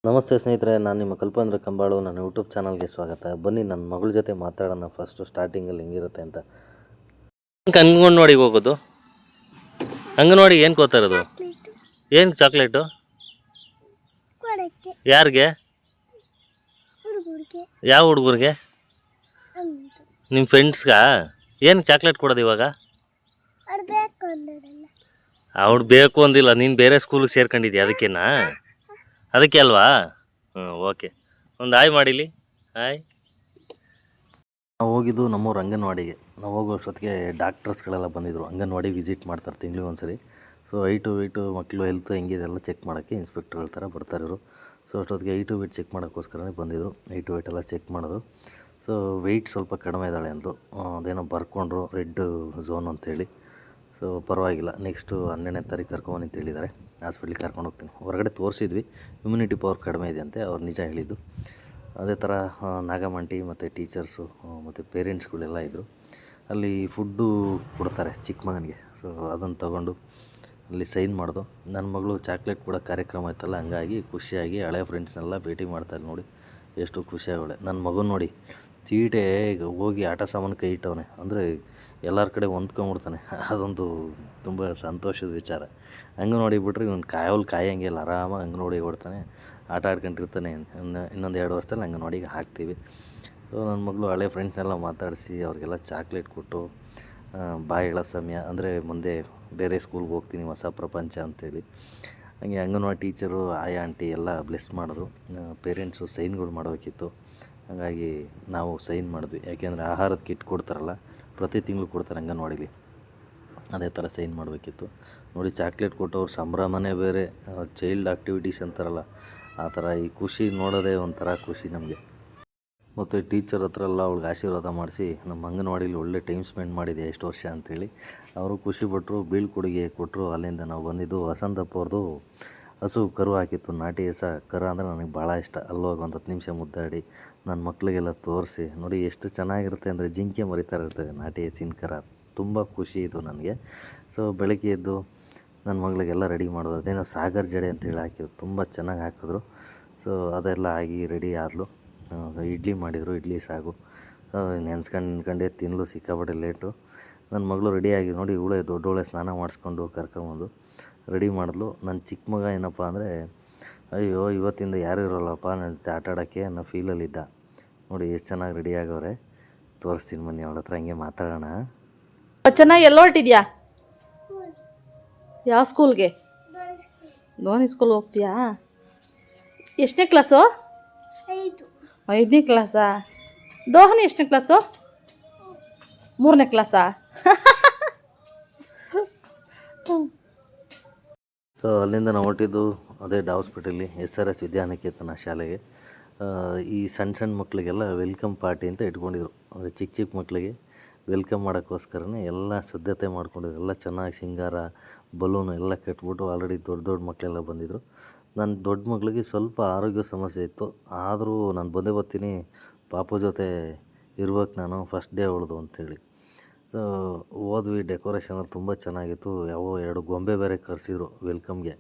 ನಮಸ್ತೆ ಸ್ನೇಹಿತರೆ, ನಾನು ನಿಮ್ಮ ಕಲ್ಪೇಂದ್ರ ಕಂಬಾಳು. ನನ್ನ ಯೂಟ್ಯೂಬ್ ಚಾನಲ್ಗೆ ಸ್ವಾಗತ. ಬನ್ನಿ ನನ್ನ ಮಗಳ ಜೊತೆ ಮಾತಾಡೋಣ. ಫಸ್ಟು ಸ್ಟಾರ್ಟಿಂಗಲ್ಲಿ ಹೆಂಗಿರುತ್ತೆ ಅಂತ. ಅಂಗನವಾಡಿಗೆ ಹೋಗೋದು, ಅಂಗನವಾಡಿಗೆ ಏನು ಕೋತಾ ಇರೋದು? ಏನು ಚಾಕ್ಲೇಟು? ಯಾರಿಗೆ? ಯಾವ ಹುಡುಗರಿಗೆ? ನಿಮ್ಮ ಫ್ರೆಂಡ್ಸ್ಗಾ? ಏನು ಚಾಕ್ಲೇಟ್ ಕೊಡೋದು ಇವಾಗ? ಅವ್ಳು ಬೇಕು ಅಂದಿಲ್ಲ, ನೀನು ಬೇರೆ ಸ್ಕೂಲಿಗೆ ಸೇರ್ಕೊಂಡಿದ್ಯಾ ಅದಕ್ಕೇನಾ? ಅದಕ್ಕೆ ಅಲ್ವಾ? ಓಕೆ, ಒಂದು ಹಾಯ್ ಮಾಡಿಲಿ. ಹಾಯ್. ನಾವು ಹೋಗಿದ್ದು ನಮ್ಮೂರು ಅಂಗನವಾಡಿಗೆ. ನಾವು ಹೋಗೋ ಅಷ್ಟೊತ್ತಿಗೆ ಡಾಕ್ಟರ್ಸ್ಗಳೆಲ್ಲ ಬಂದಿದ್ದರು. ಅಂಗನವಾಡಿ ವಿಸಿಟ್ ಮಾಡ್ತಾರೆ ತಿಂಗಳಿಗೆ ಒಂದ್ಸರಿ. ಸೊ ಹೈಟು ಮಕ್ಕಳು ಹೆಲ್ತ್ ಹೆಂಗಿದೆ ಎಲ್ಲ ಚೆಕ್ ಮಾಡೋಕ್ಕೆ ಇನ್ಸ್ಪೆಕ್ಟರ್ಗಳ ಥರ ಬರ್ತಾರಿದ್ರು. ಸೊ ಅಷ್ಟೊತ್ತಿಗೆ ವೆಯ್ಟ್ ಚೆಕ್ ಮಾಡೋಕ್ಕೋಸ್ಕರನೇ ಬಂದಿದ್ದರು. ವೆಯ್ಟ್ ಎಲ್ಲ ಚೆಕ್ ಮಾಡೋದು. ಸೊ ವೆಯ್ಟ್ ಸ್ವಲ್ಪ ಕಡಿಮೆ ಇದ್ದಾಳೆ ಅಂದರು. ಅದೇನೋ ಬರ್ಕೊಂಡ್ರು, ರೆಡ್ ಝೋನ್ ಅಂತೇಳಿ. ಸೊ ಪರವಾಗಿಲ್ಲ, ನೆಕ್ಸ್ಟು 12ನೇ ತಾರೀಕು ಕರ್ಕೊಂಬಂದು ಅಂತ ಹೇಳಿದ್ದಾರೆ. ಹಾಸ್ಪಿಟ್ಲಿಗೆ ಕರ್ಕೊಂಡು ಹೋಗ್ತೀನಿ. ಹೊರಗಡೆ ತೋರಿಸಿದ್ವಿ, ಇಮ್ಯುನಿಟಿ ಪವರ್ ಕಡಿಮೆ ಇದೆ ಅಂತೆ, ಅವ್ರು ನಿಜ ಹೇಳಿದ್ದು. ಅದೇ ಥರ ನಾಗಮಂಟಿ ಮತ್ತು ಟೀಚರ್ಸು ಮತ್ತು ಪೇರೆಂಟ್ಸ್ಗಳೆಲ್ಲ ಇದ್ದರು. ಅಲ್ಲಿ ಫುಡ್ಡು ಕೊಡ್ತಾರೆ ಚಿಕ್ಕ ಮಗನಿಗೆ. ಸೊ ಅದನ್ನು ತೊಗೊಂಡು ಅಲ್ಲಿ ಸೈನ್ ಮಾಡೋದು. ನನ್ನ ಮಗಳು ಚಾಕ್ಲೇಟ್ ಕೊಡೋ ಕಾರ್ಯಕ್ರಮ ಇತ್ತಲ್ಲ, ಹಂಗಾಗಿ ಖುಷಿಯಾಗಿ ಹಳೆ ಫ್ರೆಂಡ್ಸ್ನೆಲ್ಲ ಭೇಟಿ ಮಾಡ್ತಾರೆ. ನೋಡಿ ಎಷ್ಟು ಖುಷಿಯಾಗವಳೆ. ನನ್ನ ಮಗು ನೋಡಿ ತೀಟೆ ಹೋಗಿ ಆಟ ಸಾಮಾನು ಕೈ ಇಟ್ಟವನೆ ಅಂದರೆ ಎಲ್ಲರ ಕಡೆ ಹೊಂದ್ಕೊಂಬಿಡ್ತಾನೆ. ಅದೊಂದು ತುಂಬ ಸಂತೋಷದ ವಿಚಾರ. ಅಂಗನವಾಡಿ ಬಿಟ್ಟರೆ ಇವನು ಕಾಯಂಗಿಲ್ಲ, ಆರಾಮಾಗಿ ಅಂಗನವಾಡಿಗೆ ಓಡ್ತಾನೆ, ಆಟ ಆಡ್ಕೊಂಡಿರ್ತಾನೆ. ಇನ್ನೊಂದು 2 ವರ್ಷದಲ್ಲಿ ಅಂಗನವಾಡಿಗೆ ಹಾಕ್ತೀವಿ. ಸೊ ನನ್ನ ಮಗಳು ಹಳೆ ಫ್ರೆಂಡ್ಸ್ನೆಲ್ಲ ಮಾತಾಡಿಸಿ ಅವ್ರಿಗೆಲ್ಲ ಚಾಕ್ಲೇಟ್ ಕೊಟ್ಟು ಬಾಯಿ ಹೇಳೋ ಸಮಯ ಅಂದರೆ ಮುಂದೆ ಬೇರೆ ಸ್ಕೂಲ್ಗೆ ಹೋಗ್ತೀನಿ, ಹೊಸ ಪ್ರಪಂಚ ಅಂತೇಳಿ. ಹಾಗೆ ಅಂಗನವಾಡಿ ಟೀಚರು, ಆಯಾ ಆಂಟಿ ಎಲ್ಲ ಬ್ಲೆಸ್ ಮಾಡಿದ್ರು. ಪೇರೆಂಟ್ಸು ಸೈನ್ಗಳು ಮಾಡಬೇಕಿತ್ತು, ಹಾಗಾಗಿ ನಾವು ಸೈನ್ ಮಾಡಿದ್ವಿ. ಯಾಕೆಂದರೆ ಆಹಾರದ ಕಿಟ್ ಕೊಡ್ತಾರಲ್ಲ, ಪ್ರತಿ ತಿಂಗಳು ಕೊಡ್ತಾರೆ ಅಂಗನವಾಡಿಲಿ, ಅದೇ ಥರ ಸೈನ್ ಮಾಡಬೇಕಿತ್ತು. ನೋಡಿ ಚಾಕ್ಲೇಟ್ ಕೊಟ್ಟವ್ರು ಸಂಭ್ರಮನೇ ಬೇರೆ. ಚೈಲ್ಡ್ ಆ್ಯಕ್ಟಿವಿಟೀಸ್ ಅಂತಾರಲ್ಲ ಆ ಥರ. ಈ ಖುಷಿ ನೋಡೋದೇ ಒಂಥರ ಖುಷಿ ನಮಗೆ. ಮತ್ತು ಟೀಚರ್ ಹತ್ರ ಎಲ್ಲ ಅವ್ಳಿಗೆ ಆಶೀರ್ವಾದ ಮಾಡಿಸಿ, ನಮ್ಮ ಅಂಗನವಾಡಿಲಿ ಒಳ್ಳೆ ಟೈಮ್ ಸ್ಪೆಂಡ್ ಮಾಡಿದೆ ಎಷ್ಟು ವರ್ಷ ಅಂಥೇಳಿ ಅವರು ಖುಷಿಪಟ್ಟರು. ಬೀಳ್ಕೊಡುಗೆ ಕೊಟ್ಟರು. ಅಲ್ಲಿಂದ ನಾವು ಬಂದಿದ್ದು ವಸಂತಪ್ಪ ಅವ್ರದ್ದು ಹಸು ಕರು ಹಾಕಿತ್ತು, ನಾಟಿ ಕರು ಅಂದರೆ ನನಗೆ ಭಾಳ ಇಷ್ಟ. ಅಲ್ಲೋಗಿ ಒಂದು 10 ನಿಮಿಷ ಮುದ್ದಾಡಿ ನನ್ನ ಮಕ್ಕಳಿಗೆಲ್ಲ ತೋರಿಸಿ, ನೋಡಿ ಎಷ್ಟು ಚೆನ್ನಾಗಿರುತ್ತೆ ಅಂದರೆ ಜಿಂಕೆ ಮರಿತಾ ಇರ್ತದೆ ನಾಟಿ ಹಸಿನ ಕರ. ತುಂಬ ಖುಷಿ ಇದು ನನಗೆ. ಸೊ ಬೆಳಗ್ಗೆ ಎದ್ದು ನನ್ನ ಮಗಳಿಗೆಲ್ಲ ರೆಡಿ ಮಾಡೋದು. ಅದೇನೋ ಸಾಗರ್ ಜಡೆ ಅಂತೇಳಿ ಹಾಕಿದ್ರು, ತುಂಬ ಚೆನ್ನಾಗಿ ಹಾಕಿದ್ರು. ಸೊ ಅದೆಲ್ಲ ಆಗಿ ರೆಡಿ ಆದಳು. ಇಡ್ಲಿ ಮಾಡಿದರು, ಇಡ್ಲಿ ಸಾಗು ನೆನ್ಸ್ಕೊಂಡೇ ತಿನ್ನಲು ಸಿಕ್ಕಾಪಟ್ಟೆ ಲೇಟು. ನನ್ನ ಮಗಳು ರೆಡಿಯಾಗಿ ನೋಡಿ, ಇವಳೇ ದೊಡ್ಡವಳೆ ಸ್ನಾನ ಮಾಡಿಸ್ಕೊಂಡು ಕರ್ಕೊಂಬಂದು ರೆಡಿ ಮಾಡಿದ್ಲು. ನನ್ನ ಚಿಕ್ಕ ಮಗ ಏನಪ್ಪ ಅಂದರೆ, ಅಯ್ಯೋ ಇವತ್ತಿಂದ ಯಾರೂ ಇರೋಲ್ಲಪ್ಪ ನನ್ನ ಜೊತೆ ಆಟ ಆಡೋಕ್ಕೆ ಅನ್ನೋ ಫೀಲಲ್ಲಿದ್ದ. ನೋಡಿ ಎಷ್ಟು ಚೆನ್ನಾಗಿ ರೆಡಿ ಆಗವ್ರೆ. ತೋರಿಸ್ತೀನಿ ಬನ್ನಿ, ಅವಳ ಹತ್ರ ಹಂಗೆ ಮಾತಾಡೋಣ. ಚೆನ್ನಾಗಿ ಎಲ್ಲ ಹೊರಟಿದ್ಯಾ? ಯಾವ ಸ್ಕೂಲ್ಗೆ? ಧೋನಿ ಸ್ಕೂಲ್ ಹೋಗ್ತೀಯಾ? ಎಷ್ಟನೇ ಕ್ಲಾಸು? 5ನೇ ಕ್ಲಾಸಾ? ದೋಹನಿ ಎಷ್ಟನೇ ಕ್ಲಾಸು? 3ನೇ ಕ್ಲಾಸಾ? ಸೊ ಅಲ್ಲಿಂದ ನಾವು ಹೊರಟಿದ್ದು ಅದೇ ಹಾಸ್ಪಿಟಲ್ಲಿ SRS ವಿದ್ಯಾನಿಕೇತನ ಶಾಲೆಗೆ. ಈ ಸಣ್ಣ ಮಕ್ಕಳಿಗೆಲ್ಲ ವೆಲ್ಕಮ್ ಪಾರ್ಟಿ ಅಂತ ಇಟ್ಕೊಂಡಿದ್ರು. ಅಂದರೆ ಚಿಕ್ಕ ಮಕ್ಕಳಿಗೆ ವೆಲ್ಕಮ್ ಮಾಡೋಕ್ಕೋಸ್ಕರನೇ ಎಲ್ಲ ಸಿದ್ಧತೆ ಮಾಡ್ಕೊಂಡಿದ್ರು. ಎಲ್ಲ ಚೆನ್ನಾಗಿ ಸಿಂಗಾರ, ಬಲೂನು ಎಲ್ಲ ಕಟ್ಬಿಟ್ಟು ಆಲ್ರೆಡಿ ದೊಡ್ಡ ಮಕ್ಕಳೆಲ್ಲ ಬಂದಿದ್ದರು. ನನ್ನ ದೊಡ್ಡ ಮಗಳಿಗೆ ಸ್ವಲ್ಪ ಆರೋಗ್ಯ ಸಮಸ್ಯೆ ಇತ್ತು. ಆದರೂ ನಾನು ಬಂದೇ ಬರ್ತೀನಿ, ಪಾಪು ಜೊತೆ ಇರ್ಬೇಕು ನಾನು, ಫಸ್ಟ್ ಡೇ ಅವಳದು ಅಂಥೇಳಿ. ಸೊ ಹೋದ್ವಿ. ಡೆಕೋರೇಷನ್ ತುಂಬ ಚೆನ್ನಾಗಿತ್ತು. 2 ಗೊಂಬೆ ಬೇರೆ ಕರೆಸಿದ್ರು ವೆಲ್ಕಮ್ಗೆ.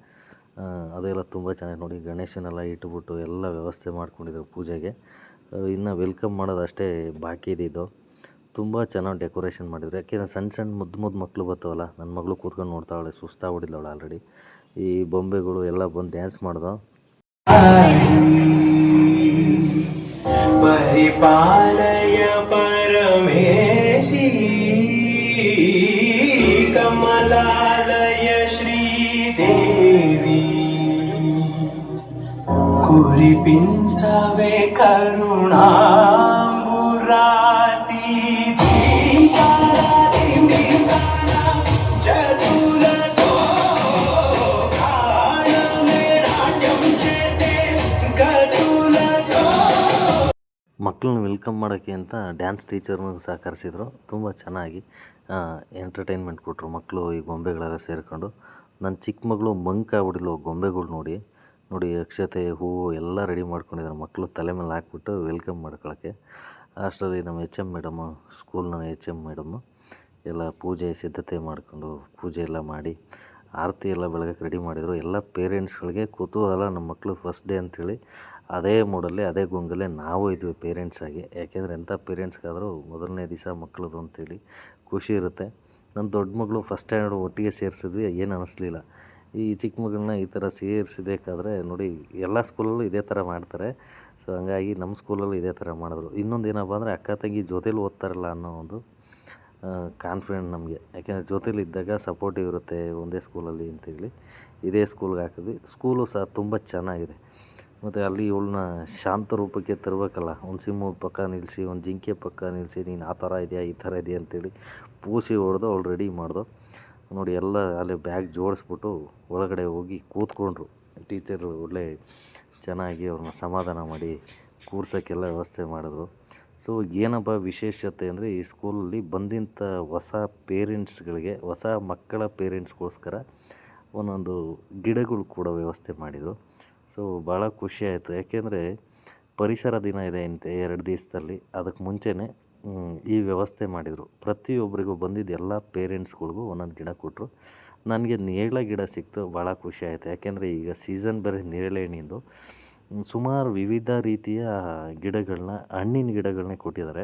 ಅದೆಲ್ಲ ತುಂಬ ಚೆನ್ನಾಗಿ ನೋಡಿ, ಗಣೇಶನೆಲ್ಲ ಇಟ್ಬಿಟ್ಟು ಎಲ್ಲ ವ್ಯವಸ್ಥೆ ಮಾಡ್ಕೊಂಡಿದ್ರು ಪೂಜೆಗೆ. ಇನ್ನು ವೆಲ್ಕಮ್ ಮಾಡೋದು ಅಷ್ಟೇ ಬಾಕಿ ಇದ್ದಿದ್ದು. ತುಂಬ ಚೆನ್ನಾಗಿ ಡೆಕೋರೇಷನ್ ಮಾಡಿದ್ರು. ಯಾಕೆಂದರೆ ಸಣ್ಣ ಮುದ್ದು ಮಕ್ಕಳು ಬರ್ತಾವಲ್ಲ, ನನ್ನ ಮಗಳು ಕೂತ್ಕೊಂಡು ನೋಡ್ತಾವಳೆ, ಸುಸ್ತಾಗ್ಬಿಟ್ಟಿದ್ದವಳು ಆಲ್ರೆಡಿ. ಈ ಬೊಂಬೆಗಳು ಎಲ್ಲ ಬಂದು ಡ್ಯಾನ್ಸ್ ಮಾಡ್ದೋ. ಪರಿಪಾಲಯ ಪರಮೇಶಿ ಕಮಲಾಲಯ ಶ್ರೀದೇವಿ ಕುರಿಪಿಂಚವೇ ಕರುಣಾಂಬುರಾಸಿ ಮಕ್ಕಳನ್ನ ವೆಲ್ಕಮ್ ಮಾಡೋಕ್ಕೆ ಅಂತ ಡ್ಯಾನ್ಸ್ ಟೀಚರ್ನೂ ಸಹಕರಿಸಿದ್ರು. ತುಂಬ ಚೆನ್ನಾಗಿ ಎಂಟರ್ಟೈನ್ಮೆಂಟ್ ಕೊಟ್ಟರು ಮಕ್ಕಳು ಈ ಗೊಂಬೆಗಳೆಲ್ಲ ಸೇರಿಕೊಂಡು. ನನ್ನ ಚಿಕ್ಕ ಮಗಳು ಆಗ್ಬಿಟ್ಟಿದ್ಲು ಗೊಂಬೆಗಳು ನೋಡಿ. ಅಕ್ಷತೆ, ಹೂವು ಎಲ್ಲ ರೆಡಿ ಮಾಡ್ಕೊಂಡಿದ್ದಾರೆ ಮಕ್ಕಳು ತಲೆ ಮೇಲೆ ಹಾಕ್ಬಿಟ್ಟು ವೆಲ್ಕಮ್ ಮಾಡ್ಕೊಳ್ಳೋಕ್ಕೆ. ಅಷ್ಟರಲ್ಲಿ ನಮ್ಮ HM ಮೇಡಮು, ಸ್ಕೂಲ್ನ HM ಮೇಡಮು ಎಲ್ಲ ಪೂಜೆ ಸಿದ್ಧತೆ ಮಾಡಿಕೊಂಡು ಪೂಜೆ ಎಲ್ಲ ಮಾಡಿ ಆರತಿ ಎಲ್ಲ ಬೆಳಗಕ್ಕೆ ರೆಡಿ ಮಾಡಿದರು. ಎಲ್ಲ ಪೇರೆಂಟ್ಸ್ಗಳಿಗೆ ಕುತೂಹಲ, ನಮ್ಮ ಮಕ್ಕಳು ಫಸ್ಟ್ ಡೇ ಅಂಥೇಳಿ ಅದೇ ಮೂಡಲ್ಲಿ ಅದೇ ಗುಂಗಲ್ಲೇ ನಾವು ಇದ್ವಿ ಪೇರೆಂಟ್ಸಾಗಿ. ಯಾಕೆಂದರೆ ಎಂಥ ಪೇರೆಂಟ್ಸ್ಗಾದರೂ ಮೊದಲನೇ ದಿವಸ ಮಕ್ಕಳದು ಅಂಥೇಳಿ ಖುಷಿ ಇರುತ್ತೆ. ನನ್ನ ದೊಡ್ಡ ಮಗಳು ಫಸ್ಟ್ ಸ್ಟ್ಯಾಂಡರ್ಡ್ ಒಟ್ಟಿಗೆ ಸೇರಿಸಿದ್ವಿ, ಏನು ಅನ್ನಿಸ್ಲಿಲ್ಲ. ಈ ಚಿಕ್ಕ ಮಗಳನ್ನ ಈ ಥರ ಸೇರಿಸಬೇಕಾದ್ರೆ ನೋಡಿ ಎಲ್ಲ ಸ್ಕೂಲಲ್ಲೂ ಇದೇ ಥರ ಮಾಡ್ತಾರೆ. ಸೊ ಹಂಗಾಗಿ ನಮ್ಮ ಸ್ಕೂಲಲ್ಲೂ ಇದೇ ಥರ ಮಾಡಿದ್ರು. ಇನ್ನೊಂದು ಏನಪ್ಪ ಅಂದರೆ ಅಕ್ಕ ತಂಗಿ ಜೊತೇಲಿ ಓದ್ತಾರಲ್ಲ ಅನ್ನೋ ಒಂದು ಕಾನ್ಫಿಡೆಂಟ್ ನಮಗೆ. ಯಾಕೆಂದರೆ ಜೊತೇಲಿ ಇದ್ದಾಗ ಸಪೋರ್ಟಿವ್ ಇರುತ್ತೆ ಒಂದೇ ಸ್ಕೂಲಲ್ಲಿ ಅಂತೇಳಿ ಇದೇ ಸ್ಕೂಲ್ಗೆ ಹಾಕಿದ್ವಿ. ಸ್ಕೂಲು ಸಹ ತುಂಬ ಚೆನ್ನಾಗಿದೆ. ಮತ್ತು ಅಲ್ಲಿ ಇವಳನ್ನ ಶಾಂತ ರೂಪಕ್ಕೆ ತರಬೇಕಲ್ಲ, ಒಂದು ಸಿಂಹದ ಪಕ್ಕ ನಿಲ್ಲಿಸಿ, ಒಂದು ಜಿಂಕೆ ಪಕ್ಕ ನಿಲ್ಲಿಸಿ, ನೀನು ಆ ಥರ ಇದೆಯಾ ಈ ಥರ ಇದೆಯಾ ಅಂತೇಳಿ ಪೂಸಿ ಹೊಡೆದು ಅವಳು ರೆಡಿ ಮಾಡ್ದು. ನೋಡಿ ಎಲ್ಲ ಅಲ್ಲಿ ಬ್ಯಾಗ್ ಜೋಡಿಸ್ಬಿಟ್ಟು ಒಳಗಡೆ ಹೋಗಿ ಕೂತ್ಕೊಂಡ್ರು. ಟೀಚರು ಒಳ್ಳೆ ಚೆನ್ನಾಗಿ ಅವ್ರನ್ನ ಸಮಾಧಾನ ಮಾಡಿ ಕೂರ್ಸೋಕ್ಕೆಲ್ಲ ವ್ಯವಸ್ಥೆ ಮಾಡಿದ್ರು. ಸೊ ಏನಪ್ಪ ವಿಶೇಷತೆ ಅಂದರೆ ಈ ಸ್ಕೂಲಲ್ಲಿ ಬಂದಿಂಥ ಹೊಸ ಪೇರೆಂಟ್ಸ್ಗಳಿಗೆ, ಹೊಸ ಮಕ್ಕಳ ಪೇರೆಂಟ್ಸ್ಗೋಸ್ಕರ ಒಂದೊಂದು ಗಿಡಗಳು ಕೂಡ ವ್ಯವಸ್ಥೆ ಮಾಡಿದರು. ಸೊ ಭಾಳ ಖುಷಿಯಾಯಿತು. ಯಾಕೆಂದರೆ ಪರಿಸರ ದಿನ ಇದೆ ಅಂತೆ 2 ದಿವಸದಲ್ಲಿ. ಅದಕ್ಕೆ ಮುಂಚೆನೇ ಈ ವ್ಯವಸ್ಥೆ ಮಾಡಿದರು. ಪ್ರತಿಯೊಬ್ಬರಿಗೂ ಬಂದಿದ್ದ ಎಲ್ಲ ಪೇರೆಂಟ್ಸ್ಗಳಿಗೂ ಒಂದೊಂದು ಗಿಡ ಕೊಟ್ಟರು. ನನಗೆ ನೇರಳೆ ಗಿಡ ಸಿಕ್ತು, ಭಾಳ ಖುಷಿ ಆಯಿತು. ಯಾಕೆಂದರೆ ಈಗ ಸೀಸನ್ ಬೇರೆ ನೇರಳೆ ಹಣ್ಣಿಂದು. ಸುಮಾರು ವಿವಿಧ ರೀತಿಯ ಗಿಡಗಳನ್ನ, ಹಣ್ಣಿನ ಗಿಡಗಳನ್ನೇ ಕೊಟ್ಟಿದ್ದಾರೆ.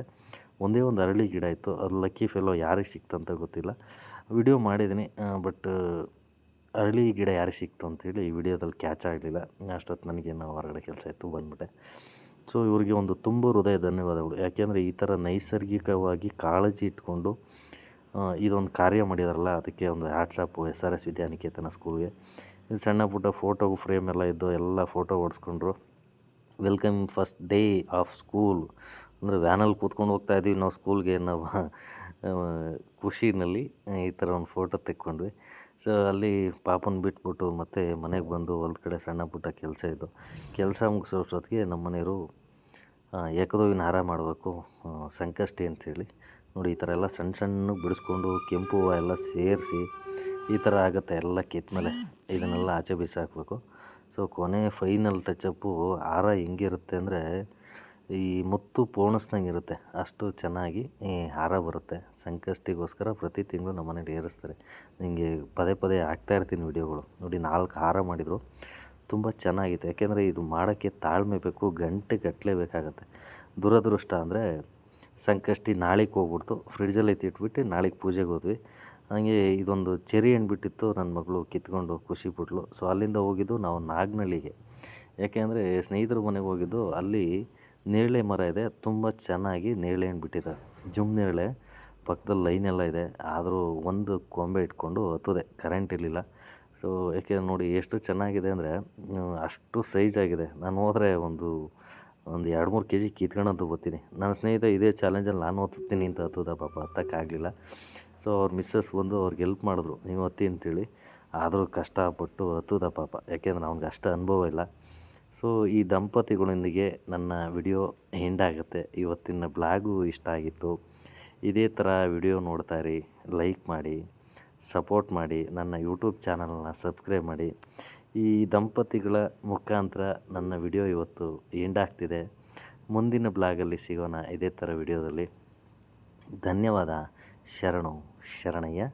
ಒಂದೇ ಒಂದು ಅರಳಿ ಗಿಡ ಇತ್ತು, ಅದು ಲಕ್ಕಿ ಫೆಲೋ ಯಾರಿಗೆ ಸಿಕ್ತಂತ ಗೊತ್ತಿಲ್ಲ. ವಿಡಿಯೋ ಮಾಡಿದ್ದೀನಿ, ಬಟ್ ಅರಳಿ ಗಿಡ ಯಾರಿಗೆ ಸಿಕ್ತು ಅಂತೇಳಿ ಈ ವಿಡಿಯೋದಲ್ಲಿ ಕ್ಯಾಚ್ ಆಗಲಿಲ್ಲ. ಅಷ್ಟೊತ್ತು ನನಗೇನು ಹೊರಗಡೆ ಕೆಲಸ ಇತ್ತು, ಬಂದುಬಿಟ್ಟೆ. ಸೊ ಇವರಿಗೆ ಒಂದು ತುಂಬ ಹೃದಯ ಧನ್ಯವಾದಗಳು. ಯಾಕೆಂದರೆ ಈ ಥರ ನೈಸರ್ಗಿಕವಾಗಿ ಕಾಳಜಿ ಇಟ್ಕೊಂಡು ಇದೊಂದು ಕಾರ್ಯ ಮಾಡಿದಾರಲ್ಲ, ಅದಕ್ಕೆ ಒಂದು ಹ್ಯಾಟ್ಸಾಪು SRS ವಿದ್ಯಾನಿಕೇತನ ಸ್ಕೂಲ್ಗೆ. ಇದು ಸಣ್ಣ ಪುಟ್ಟ ಫೋಟೋ ಫ್ರೇಮ್ ಎಲ್ಲ ಇದ್ದು ಎಲ್ಲ ಫೋಟೋ ಹೊಡ್ಸ್ಕೊಂಡ್ರು. Welcome first day of school ಅಂದರೆ ವ್ಯಾನಲ್ಲಿ ಕೂತ್ಕೊಂಡು ಹೋಗ್ತಾಯಿದ್ದೀವಿ ನಾವು ಸ್ಕೂಲ್ಗೆ ನಾವು ಖುಷಿನಲ್ಲಿ ಈ ಥರ ಒಂದು ಫೋಟೋ ತೆಕ್ಕೊಂಡ್ವಿ. ಸೊ ಅಲ್ಲಿ ಪಾಪನ ಬಿಟ್ಬಿಟ್ಟು ಮತ್ತೆ ಮನೆಗೆ ಬಂದು ಹೊಲ್ದ ಕಡೆ ಸಣ್ಣ ಪುಟ್ಟ ಕೆಲಸ ಇದ್ದು, ಕೆಲಸ ಮುಗಿಸೋಷ್ಟೊತ್ತಿಗೆ ನಮ್ಮ ಮನೆಯವರು ಏಕದೋವಿನ ಹಾರ ಮಾಡಬೇಕು, ಸಂಕಷ್ಟಿ ಅಂಥೇಳಿ. ನೋಡಿ ಈ ಥರ ಎಲ್ಲ ಸಣ್ಣ ಸಣ್ಣ ಬಿಡಿಸ್ಕೊಂಡು ಕೆಂಪು ಹೂವು ಎಲ್ಲ ಸೇರಿಸಿ ಈ ಥರ ಆಗುತ್ತೆ. ಎಲ್ಲ ಕಿತ್ಮೇಲೆ ಇದನ್ನೆಲ್ಲ ಆಚೆ ಬಿಸಾಕಬೇಕು. ಸೊ ಕೊನೆ ಫೈನಲ್ ಟಚಪ್ಪು ಹಾರ ಹೆಂಗಿರುತ್ತೆ ಅಂದರೆ ಈ ಮುತ್ತು ಪೋಣಿಸ್ದಂಗೆ ಇರುತ್ತೆ, ಅಷ್ಟು ಚೆನ್ನಾಗಿ ಈ ಹಾರ ಬರುತ್ತೆ. ಸಂಕಷ್ಟಿಗೋಸ್ಕರ ಪ್ರತಿ ತಿಂಗಳು ನಮ್ಮ ಮನೇಲಿ ಏರಿಸ್ತಾರೆ. ನಿಮಗೆ ಪದೇ ಪದೇ ಹಾಕ್ತಾಯಿರ್ತೀನಿ ವಿಡಿಯೋಗಳು. ನೋಡಿ 4 ಹಾರ ಮಾಡಿದರು, ತುಂಬ ಚೆನ್ನಾಗಿತ್ತು. ಯಾಕೆಂದರೆ ಇದು ಮಾಡೋಕ್ಕೆ ತಾಳ್ಮೆ ಬೇಕು, ಗಂಟೆ ಬೇಕಾಗುತ್ತೆ. ದುರದೃಷ್ಟ ಅಂದರೆ ಸಂಕಷ್ಟಿ ನಾಳೆಗೆ ಹೋಗ್ಬಿಡ್ತು, ಫ್ರಿಡ್ಜಲ್ಲಿ ಎತ್ತಿಟ್ಬಿಟ್ಟು ನಾಳೆಗೆ ಪೂಜೆಗೆ ಹೋದ್ವಿ. ಹಾಗೆ ಇದೊಂದು ಚೆರಿ ಹಣ್ಣು ಬಿಟ್ಟಿತ್ತು, ನನ್ನ ಮಗಳು ಕಿತ್ಕೊಂಡು ಖುಷಿ ಪಟ್ಲು. ಸೊ ಅಲ್ಲಿಂದ ಹೋಗಿದ್ದು ನಾವು ನಾಗನಹಳ್ಳಿಗೆ. ಯಾಕೆಂದರೆ ಸ್ನೇಹಿತರ ಮನೆಗೆ ಹೋಗಿದ್ದು, ಅಲ್ಲಿ ನೇರಳೆ ಮರ ಇದೆ, ತುಂಬ ಚೆನ್ನಾಗಿ ನೇರಳೆ ಹಣ್ಣು ಬಿಟ್ಟಿದ್ದಾರೆ. ಜುಮ್ ನೇರಳೆ ಪಕ್ಕದಲ್ಲಿ ಲೈನೆಲ್ಲ ಇದೆ, ಆದರೂ ಒಂದು ಕೊಂಬೆ ಇಟ್ಕೊಂಡು ಹತ್ತದೆ, ಕರೆಂಟ್ ಇರಲಿಲ್ಲ. ಸೊ ಯಾಕೆ ನೋಡಿ ಎಷ್ಟು ಚೆನ್ನಾಗಿದೆ ಅಂದರೆ ಅಷ್ಟು ಸೈಜ್ ಆಗಿದೆ. ನಾನು ಹೋದರೆ ಒಂದು 2-3 kg ಕಿತ್ಕೊಂಡಂತೂ ಬರ್ತೀನಿ. ನನ್ನ ಸ್ನೇಹಿತ ಇದೇ ಚಾಲೆಂಜಲ್ಲಿ ನಾನು ಹತ್ತುತ್ತೀನಿ ಅಂತ ಹತ್ತದ, ಪಾಪ ಹತ್ತಕ್ಕಾಗಲಿಲ್ಲ. ಸೊ ಅವ್ರ ಮಿಸ್ಸಸ್ ಬಂದು ಅವ್ರಿಗೆ ಹೆಲ್ಪ್ ಮಾಡಿದ್ರು, ನೀವು ಹತ್ತಿ ಅಂತೇಳಿ. ಆದರೂ ಕಷ್ಟಪಟ್ಟು ಹತ್ತದ ಪಾಪ, ಯಾಕೆಂದರೆ ಅವ್ನಿಗೆ ಅಷ್ಟು ಅನುಭವ ಇಲ್ಲ. ಸೊ ಈ ದಂಪತಿಗಳೊಂದಿಗೆ ನನ್ನ ವಿಡಿಯೋ ಎಂಡ್ ಆಗುತ್ತೆ. ಇವತ್ತಿನ ಬ್ಲಾಗು ಇಷ್ಟ ಆಗಿತ್ತು. ಇದೇ ಥರ ವಿಡಿಯೋ ನೋಡ್ತಾಯಿರಿ, ಲೈಕ್ ಮಾಡಿ, ಸಪೋರ್ಟ್ ಮಾಡಿ, ನನ್ನ ಯೂಟ್ಯೂಬ್ ಚಾನಲ್ನ ಸಬ್ಸ್ಕ್ರೈಬ್ ಮಾಡಿ. ಈ ದಂಪತಿಗಳ ಮುಖಾಂತರ ನನ್ನ ವಿಡಿಯೋ ಇವತ್ತು ಎಂಡ್ ಆಗ್ತಿದೆ. ಮುಂದಿನ ಬ್ಲಾಗಲ್ಲಿ ಸಿಗೋಣ ಇದೇ ಥರ ವಿಡಿಯೋದಲ್ಲಿ. ಧನ್ಯವಾದ. ಶರಣು ಶರಣಯ್ಯ.